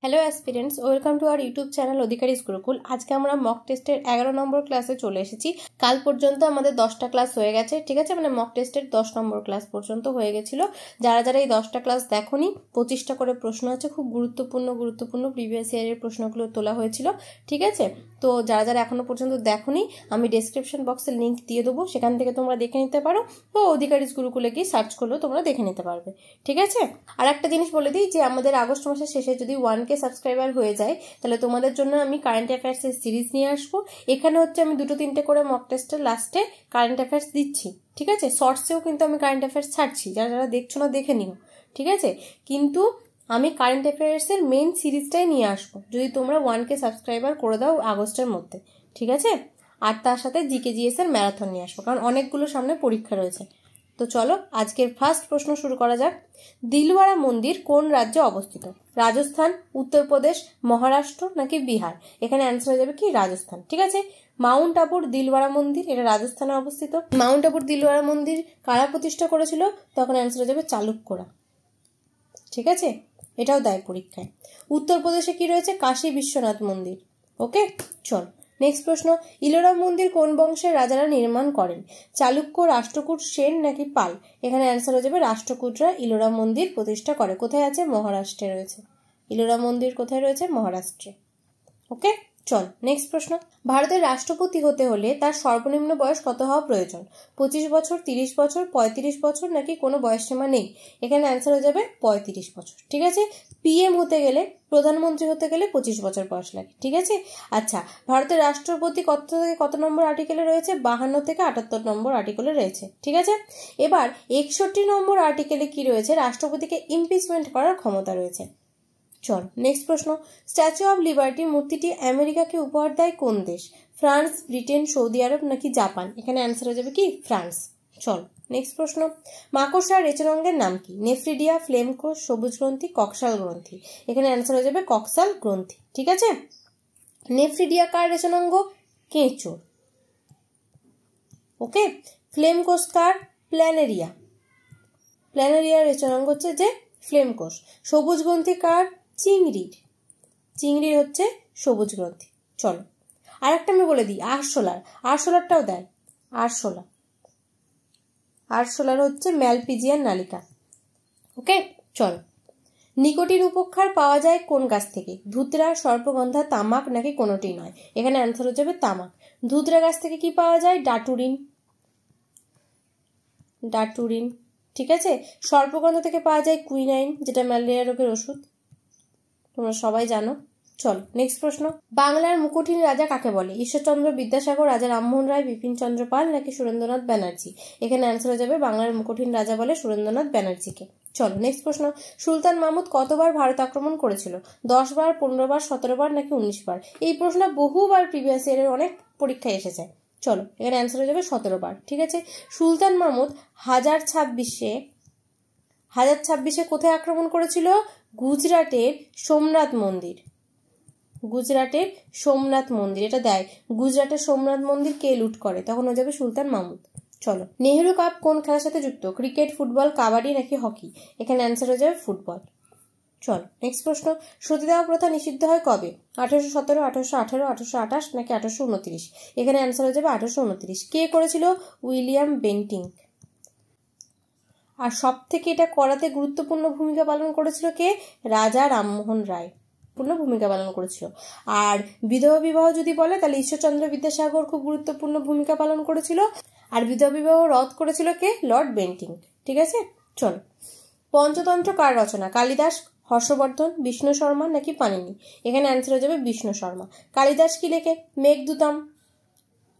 Hello aspirants, welcome to our YouTube channel Adhikari's Gurukul. আজকে আমরা mock টেস্টের 11 নম্বর ক্লাসে চলে এসেছি। কাল পর্যন্ত আমাদের 10টা ক্লাস হয়ে গেছে, ঠিক আছে, মানে মক টেস্টের 10 নম্বর ক্লাস পর্যন্ত হয়ে গেছিল। যারা যারা এই 10টা ক্লাস দেখোনি, 25টা করে প্রশ্ন আছে, খুব গুরুত্বপূর্ণ প্রিভিয়াস ইয়ারের প্রশ্নগুলো তোলা হয়েছিল, ঠিক আছে। তো যারা যারা এখনো পর্যন্ত দেখোনি, আমি ডেসক্রিপশন বক্সে লিঙ্ক দিয়ে দেবো, সেখান থেকে তোমরা দেখে নিতে পারো, বা অধিকারীস গুরুকুলে গিয়ে সার্চ করলেও তোমরা দেখে নিতে পারবে, ঠিক আছে। আর একটা জিনিস বলে দিই যে আমাদের আগস্ট মাসের শেষে যদি 1K সাবস্ক্রাইবার হয়ে যায়, তাহলে তোমাদের জন্য আমি কারেন্ট অ্যাফেয়ার্সের সিরিজ নিয়ে আসবো। এখানে হচ্ছে আমি 2-3টে করে মক টেস্টের লাস্টে কারেন্ট অ্যাফেয়ার্স দিচ্ছি, ঠিক আছে। শর্টসেও কিন্তু আমি কারেন্ট অ্যাফেয়ার্স ছাড়ছি, যারা যারা দেখছো না দেখে নিও, ঠিক আছে। কিন্তু আমি কারেন্ট অ্যাফেয়ার্সের মেন সিরিজটাই নিয়ে আসবো যদি তোমরা 1K সাবস্ক্রাইবার করে দাও আগস্টের মধ্যে, ঠিক আছে। আর তার সাথে জিকে জিএস এর ম্যারাথন নিয়ে আসবো, কারণ অনেকগুলো সামনে পরীক্ষা রয়েছে। তো চলো আজকের ফার্স্ট প্রশ্ন শুরু করা যাক। দিলওয়ারা মন্দির কোন রাজ্যে অবস্থিত? রাজস্থান, উত্তরপ্রদেশ, মহারাষ্ট্র নাকি বিহার? এখানে অ্যান্সার হয়ে যাবে কি রাজস্থান, ঠিক আছে। মাউন্ট আবুর দিলওয়ারা মন্দির, এটা রাজস্থানে অবস্থিত। মাউন্ট আবুর দিলওয়ারা মন্দির কারা প্রতিষ্ঠা করেছিল? তখন অ্যান্সার হয়ে যাবে চালুক্যরা, ঠিক আছে। এটাও দেয় পরীক্ষায়। উত্তরপ্রদেশে কি রয়েছে? কাশী বিশ্বনাথ মন্দির। ওকে, চল নেক্সট প্রশ্ন। ইলোরা মন্দির কোন বংশের রাজারা নির্মাণ করেন? চালুক্য, রাষ্ট্রকূট, সেন নাকি পাল? এখানে অ্যান্সার হয়ে যাবে রাষ্ট্রকূটরা ইলোরা মন্দির প্রতিষ্ঠা করে। কোথায় আছে? মহারাষ্ট্রে রয়েছে। ইলোরা মন্দির কোথায় রয়েছে? মহারাষ্ট্রে। ওকে, চল নেক্সট প্রশ্ন। ভারতের রাষ্ট্রপতি হতে হলে তার সর্বনিম্ন বয়স কত হওয়া প্রয়োজন? 25 বছর, 30 বছর, 35 বছর নাকি কোনো বয়সসীমা নেই? এখানে অ্যান্সার হয়ে যাবে 35 বছর, ঠিক আছে। পিএম হতে গেলে, প্রধানমন্ত্রী হতে গেলে 25 বছর বয়স লাগে, ঠিক আছে। আচ্ছা, ভারতের রাষ্ট্রপতি কত থেকে কত নম্বর আর্টিকেলে রয়েছে? 52 থেকে 78 নম্বর আর্টিকেলে রয়েছে, ঠিক আছে। এবার 61 নম্বর আর্টিকেলে কি রয়েছে? রাষ্ট্রপতিকে ইমপিচমেন্ট করার ক্ষমতা রয়েছে। চল নেক্সট প্রশ্ন। স্ট্যাচু অব লিবার্টি মূর্তিটি আমেরিকাকে উপহার দেয় কোন দেশ? ফ্রান্স, ব্রিটেন, সৌদি আরব নাকি জাপান? এখানে অ্যান্সার হয়ে যাবে কি ফ্রান্স। চল নেক্সট প্রশ্ন। মাকড়সার রেচনাঙ্গের নাম কি? নেফ্রিডিয়া, ফ্লেম কোষ, সবুজ গ্রন্থি, কক্সাল গ্রন্থি? এখানে অ্যান্সার হয়ে যাবে কক্সাল গ্রন্থি, ঠিক আছে। নেফ্রিডিয়া কার রেচনাঙ্গ? কেঁচোর। ওকে, ফ্লেম কোষ কার? প্ল্যানেরিয়া। প্ল্যানেরিয়ার রেচনাঙ্গ হচ্ছে যে ফ্লেম কোষ। সবুজ গ্রন্থি কার? চিংড়ির। চিংড়ির হচ্ছে সবুজ গ্রন্থি। চলো আর একটা আমি বলে দিই, আরশোলার। আরশোলারটাও দেয়। আরশোলার হচ্ছে ম্যালপিজিয়ান নালিকা। ওকে, চলো। নিকোটিন উপক্ষার পাওয়া যায় কোন গাছ থেকে? ধুতরা, সর্পগন্ধা, তামাক নাকি কোনোটি নয়? এখানে অ্যান্সার হয়ে যাবে তামাক। ধুতরা গাছ থেকে কি পাওয়া যায়? ডাটুরিন। ঠিক আছে। সর্পগন্ধা থেকে পাওয়া যায় কুইনাইন, যেটা ম্যালেরিয়া রোগের ওষুধ, তোমরা সবাই জানো। চলো নেক্সট প্রশ্ন। বাংলার মুকুটহীন রাজা কাকে বলে? ঈশ্বরচন্দ্র বিদ্যাসাগর, রাজা রামমোহন রায়, বিপিন চন্দ্র পাল নাকি সুরেন্দ্রনাথ ব্যানার্জি? এখানে অ্যান্সার হয়ে যাবে বাংলার মুকুটহীন রাজা বলে সুরেন্দ্রনাথ ব্যানার্জিকে। চলো নেক্সট প্রশ্ন। সুলতান মাহমুদ কতবার ভারত আক্রমণ করেছিল? 10 বার, 15 বার, 17 বার নাকি 19 বার? এই প্রশ্ন বহুবার প্রিভিয়াস ইয়ারের অনেক পরীক্ষায় এসেছে। চলো এখানে অ্যান্সার হয়ে যাবে 17 বার, ঠিক আছে। সুলতান মাহমুদ 1026-এ কোথায় আক্রমণ করেছিল? গুজরাটের সোমনাথ মন্দির। এটা দেয়। গুজরাটের সোমনাথ মন্দির কে লুট করে? তখন হয়ে যাবে সুলতান মাহমুদ। চলো, নেহেরু কাপ কোন খেলার সাথে যুক্ত? ক্রিকেট, ফুটবল, কাবাডি নাকি হকি? এখানে অ্যান্সার হয়ে যাবে ফুটবল। চলো নেক্সট প্রশ্ন। সতীদাহ প্রথা নিষিদ্ধ হয় কবে? 1817, 1818, 1828 নাকি 1829? এখানে অ্যান্সার হয়ে যাবে 1829। কে করেছিল? William Bentinck. আর সব থেকে এটা করাতে গুরুত্বপূর্ণ ভূমিকা পালন করেছিল কে? রাজা রামমোহন রায় ভূমিকা পালন করেছিল। আর বিধবা বিবাহ যদি বলে, তাহলে ঈশ্বরচন্দ্র বিদ্যাসাগর খুব গুরুত্বপূর্ণ ভূমিকা পালন করেছিল। আর বিধবা বিবাহ রদ করেছিল কে? লর্ড বেন্টিং, ঠিক আছে। চল, পঞ্চতন্ত্র কার রচনা? কালিদাস, হর্ষবর্ধন, বিষ্ণু শর্মা নাকি পাণিনি? এখানে অ্যান্সার হয়ে যাবে বিষ্ণু শর্মা। কালিদাস কি লেখে? মেঘদূতম,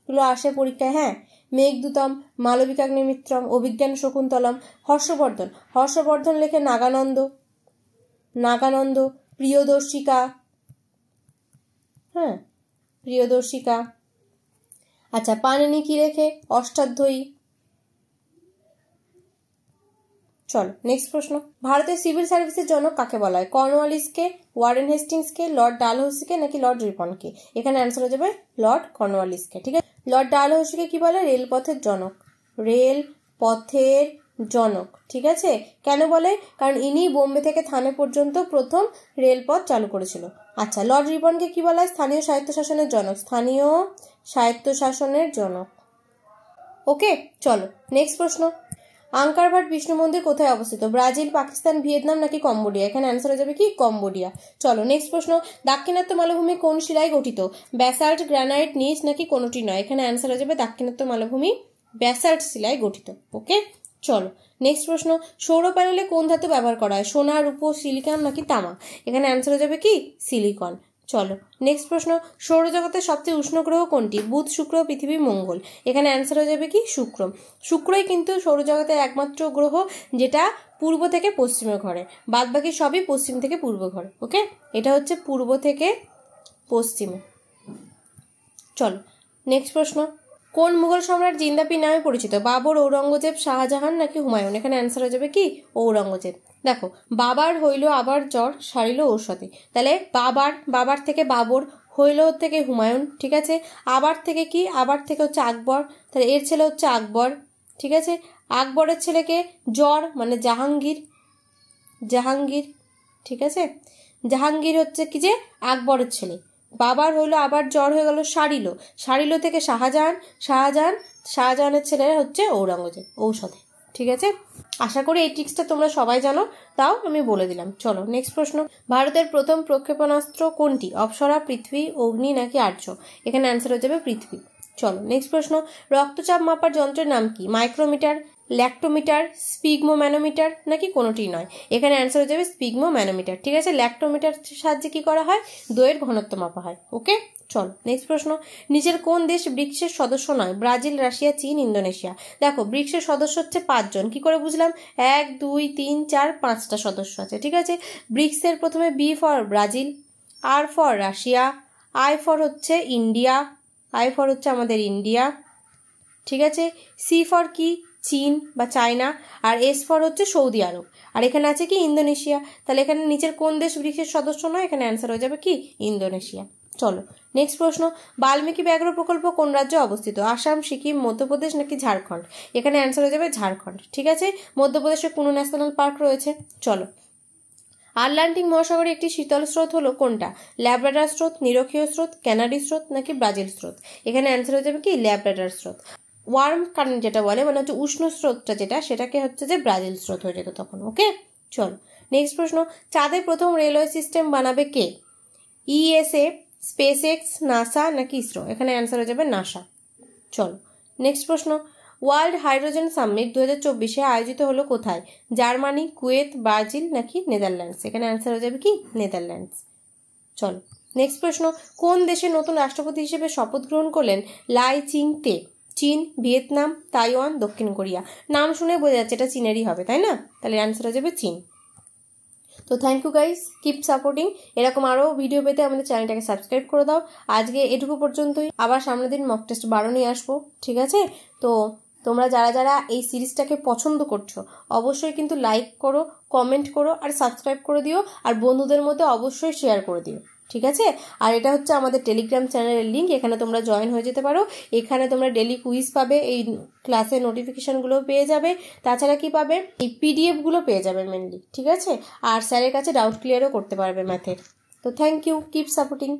গুলো আসে পরীক্ষায়, হ্যাঁ। মেঘদূতম, মালবিকাগ্নিমিত্রম, অভিজ্ঞান শকুন্তলম। হর্ষবর্ধন লেখে নাগানন্দ, প্রিয়দর্শিকা, হ্যাঁ, প্রিয়দর্শিকা। আচ্ছা, পাণিনি কি লেখে? অষ্টাধ্যায়ী। চলো নেক্সট প্রশ্ন। ভারতের সিভিল সার্ভিসের জনক কাকে বলা হয়? কর্নওয়ালিসকে, ওয়ারেন হেস্টিংসকে, লর্ড ডালহৌসিকে নাকি লর্ড রিপনকে? এখানে অ্যান্সার হয়ে যাবে লর্ড কর্নওয়ালিসকে, ঠিক আছে। লর্ড ডালহৌসিকে কি বলে? রেলপথের জনক। রেলপথের জনক। ঠিক আছে, কেন বলে? কারণ ইনি বোম্বে থেকে থানে পর্যন্ত প্রথম রেলপথ চালু করেছিল। আচ্ছা, লর্ড রিপনকে কি বলা হয়? স্থানীয় স্বায়ত্তশাসনের জনক। স্থানীয় স্বায়ত্তশাসনের জনক। ওকে, চলো নেক্সট প্রশ্ন। আঙ্কার ভাট বিষ্ণু মন্দির কোথায় অবস্থিত? ব্রাজিল, পাকিস্তান, ভিয়েতনাম নাকি কম্বোডিয়া? এখানে অ্যান্সার হয়ে যাবে কি কম্বোডিয়া। চলো নেক্সট প্রশ্ন। দাক্ষিণাত্য মালভূমি কোন শিলায় গঠিত? ব্যাসাল্ট, গ্রানাইট, নিচ নাকি কোনোটি নয়? এখানে অ্যান্সার হয়ে যাবে দাক্ষিণাত্য মালভূমি ব্যাসাল্ট শিলায় গঠিত। ওকে, চলো নেক্সট প্রশ্ন। সৌর প্যানেলে কোন ধাতু ব্যবহার করা হয়? সোনা, রূপো, সিলিকন নাকি তামা? এখানে অ্যান্সার হয়ে যাবে কি সিলিকন। চলো নেক্সট প্রশ্ন। সৌরজগতের সবচেয়ে উষ্ণ গ্রহ কোনটি? বুধ, শুক্র, পৃথিবী, মঙ্গল? এখানে অ্যান্সার হয়ে যাবে কি শুক্র। শুক্রই কিন্তু সৌরজগতের একমাত্র গ্রহ যেটা পূর্ব থেকে পশ্চিমে ঘোরে, বাদ বাকি সবই পশ্চিম থেকে পূর্ব ঘোরে। ওকে, এটা হচ্ছে পূর্ব থেকে পশ্চিমে। চলো নেক্সট প্রশ্ন। কোন মুঘল সম্রাট জিন্দাপি নামে পরিচিত? বাবর, ঔরঙ্গজেব, শাহজাহান নাকি হুমায়ুন? এখানে অ্যান্সার হয়ে যাবে কি ঔরঙ্গজেব। দেখো, বাবার হইল আবার জ্বর, সারিল ঔষধে, তাহলে বাবার থেকে বাবর, হইল থেকে হুমায়ুন। ঠিক আছে, আবার থেকে কি? আবার থেকে হচ্ছে আকবর, তাহলে এর ছেলে হচ্ছে আকবর। ঠিক আছে, আকবরের ছেলেকে জ্বর মানে জাহাঙ্গীর। ঠিক আছে, জাহাঙ্গীর হচ্ছে কি যে আকবরের ছেলে। বাবার হইলো আবার জ্বর হয়ে গেল সারিল থেকে শাহজাহানের ছেলে হচ্ছে ঔরঙ্গজেব, ঔষধে। ঠিক আছে, আশা করি এই ট্রিক্সটা তোমরা সবাই জানো, তাও আমি বলে দিলাম। চলো নেক্সট প্রশ্ন। ভারতের প্রথম প্রক্ষেপণাস্ত্র কোনটি? অপ্সরা, পৃথ্বী, অগ্নি নাকি আর্য? এখানে অ্যান্সার হয়ে যাবে পৃথ্বী। চলো নেক্সট প্রশ্ন। রক্তচাপ মাপার যন্ত্রের নাম কি? মাইক্রোমিটার, ল্যাক্টোমিটার, স্পিগমোম্যানোমিটার নাকি কোনোটি নয়? এখানে অ্যান্সার হয়ে যাবে স্পিগমোম্যানোমিটার। ঠিক আছে, ল্যাক্টোমিটার সাহায্যে কি করা হয়? দইয়ের ঘনত্ব মাপা হয়। ওকে, চলো নেক্সট প্রশ্ন। নিচের কোন দেশ ব্রিক্সের সদস্য নয়? ব্রাজিল, রাশিয়া, চীন, ইন্দোনেশিয়া? দেখো, ব্রিক্সের সদস্য হচ্ছে 5 জন। কি করে বুঝলাম? 1 2 3 4 5টা সদস্য আছে। ঠিক আছে, ব্রিক্সের প্রথমে B for Brazil, R for Russia, I for হচ্ছে ইন্ডিয়া, আমাদের ইন্ডিয়া। ঠিক আছে, সি ফর কি? চীন বা চায়না, আর এস ফর হচ্ছে সৌদি আরব, আর এখানে আছে কি ইন্দোনেশিয়া। তাহলে এখানে নিচের কোন দেশ ব্রিক্সের সদস্য নয়? এখানে অ্যান্সার হয়ে যাবে কি ইন্দোনেশিয়া। চলো নেক্সট প্রশ্ন। বাল্মীকি ব্যাঘ্র প্রকল্প কোন রাজ্যে অবস্থিত? আসাম, সিকিম, মধ্যপ্রদেশ নাকি ঝাড়খণ্ড? এখানে অ্যান্সার হয়ে যাবে ঝাড়খণ্ড। ঠিক আছে, মধ্যপ্রদেশে কুনু ন্যাশনাল পার্ক রয়েছে। চলো, আটলান্টিক মহাসাগরে একটি শীতল স্রোত হলো কোনটা? ল্যাব্রাডার স্রোত, নিরক্ষীয় স্রোত, ক্যানারি স্রোত নাকি ব্রাজিল স্রোত? এখানে অ্যান্সার হয়ে যাবে কি ল্যাব্রাডার স্রোত। ওয়ার্ম কারেন্ট যেটা বলে, মানে হচ্ছে উষ্ণ স্রোতটা যেটা, সেটাকে হচ্ছে যে ব্রাজিল স্রোত হয়ে যেত তখন। ওকে, চলো নেক্সট প্রশ্ন। চাঁদে প্রথম রেলওয়ে সিস্টেম বানাবে কে? ইএসএ, স্পেস এক্স, নাসা নাকি ইসরো? এখানে অ্যান্সার হয়ে যাবে নাসা। চলো নেক্সট প্রশ্ন। ওয়ার্ল্ড হাইড্রোজেন সামিট 2024 আয়োজিত হলো কোথায়? জার্মানি, কুয়েত, ব্রাজিল নাকি নেদারল্যান্ডস? এখানে অ্যান্সার হয়ে যাবে কি নেদারল্যান্ডস। চলো নেক্সট প্রশ্ন। কোন দেশে নতুন রাষ্ট্রপতি হিসেবে শপথ গ্রহণ করলেন লাই চিং তে? চীন, ভিয়েতনাম, তাইওয়ান, দক্ষিণ কোরিয়া? নাম শুনে বোঝা যাচ্ছে এটা চীনেরই হবে, তাই না? তাহলে অ্যান্সার হয়ে যাবে চীন। তো thank you guys, keep supporting. এরকম আরও ভিডিও পেতে আমাদের চ্যানেলটাকে সাবস্ক্রাইব করে দাও। আজকে এটুকু পর্যন্তই, আবার সামনের দিন মক টেস্ট 12 নিয়ে আসবো। ঠিক আছে, তো তোমরা যারা যারা এই সিরিজটাকে পছন্দ করছো অবশ্যই কিন্তু লাইক করো, কমেন্ট করো আর সাবস্ক্রাইব করে দিও, আর বন্ধুদের মধ্যে অবশ্যই শেয়ার করে দিও। ঠিক আছে, আর এটা হচ্ছে আমাদের টেলিগ্রাম চ্যানেলের লিঙ্ক, এখানে তোমরা জয়েন হয়ে যেতে পারো। এখানে তোমরা ডেলি কুইজ পাবে, এই ক্লাসের নোটিফিকেশনগুলো পেয়ে যাবে, তাছাড়া কি পাবে? এই পিডিএফগুলো পেয়ে যাবে মেনলি। ঠিক আছে, আর স্যারের কাছে ডাউট ক্লিয়ারও করতে পারবে ম্যাথের। তো থ্যাংক ইউ, কিপ সাপোর্টিং।